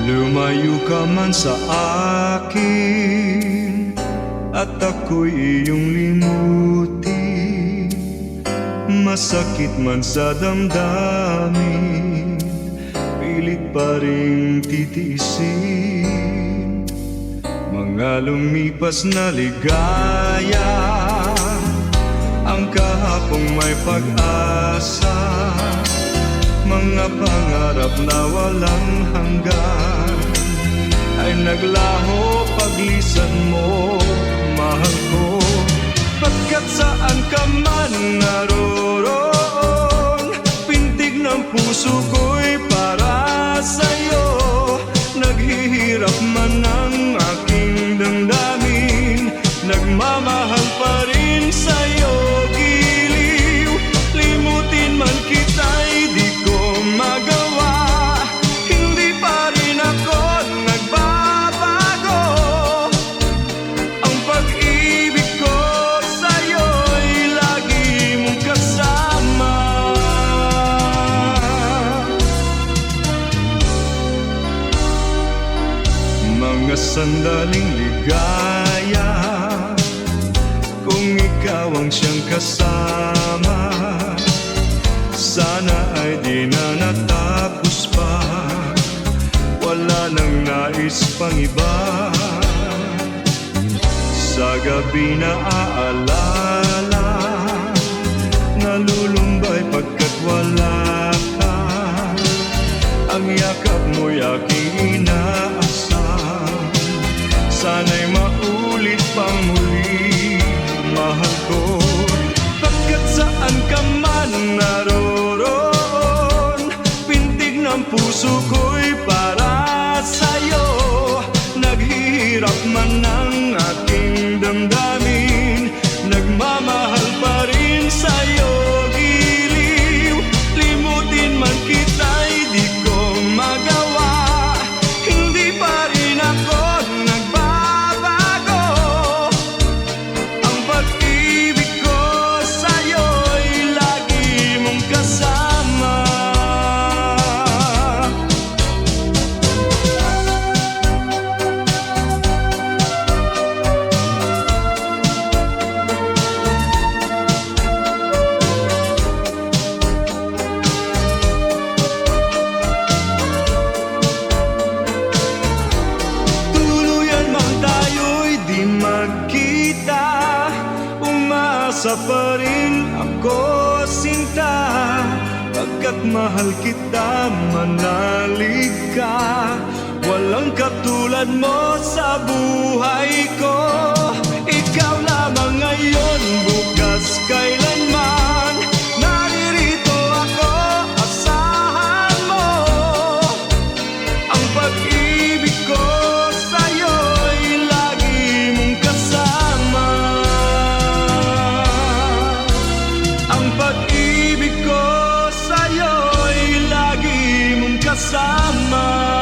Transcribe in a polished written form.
Lumayo ka man sa akin at ako'y iyong limutin. Masakit man sa damdamin, pilit pa rin titiisin. Mga lumipas na ligaya, ang kahapong may pag-asa, mga pangarap na walang hanggan ay naglaho paglisan mo, mahal ko. Pagkat saan ka man naroroon, pintig ng puso ko'y para sa'yo. Naghihirap man ang aking damdamin, nagmamahal pa rin sa'yo. Giliw, limutin man kita'y di ko magawa. Hindi pa rin ako nagbabago. Ang pag-ibig ko sa'yo'y lagi mong kasama. Mga sandaling ligaya, kung ikaw ang siyang kasama, sana ay di na natapos pa, wala nang nais pang iba. Sa gabi na aalala, nalulumbay pagkat wala ka. Ang yakap mo'y aking inaasam, sana'y maulit pang muli, mahal ko. Pagkat saan ka man naroroon, pintig ng puso ko'y para sa'yo. Naghihirap man ang aking damdamin, nagmamahal pa rin sa'yo. Giliw, limutin man kita'y di ko magawa. Hindi pa rin ako nagbabago. Ang pag-ibig ko sa'yo'y lagi mong kasama. Tuluyan man tayo'y di magkita, umasa pa rin ako, sinta. Pagkat mahal kita, manalig ka. Walang katulad mo sa buhay ko. Ikaw lamang ngayon, bukas, kailanman. Naririto ako, asahan mo. Ang pag-ibig ko sa'yo'y lagi mong kasama. Ang pag-ibig ko sa'yo'y lagi mong kasama.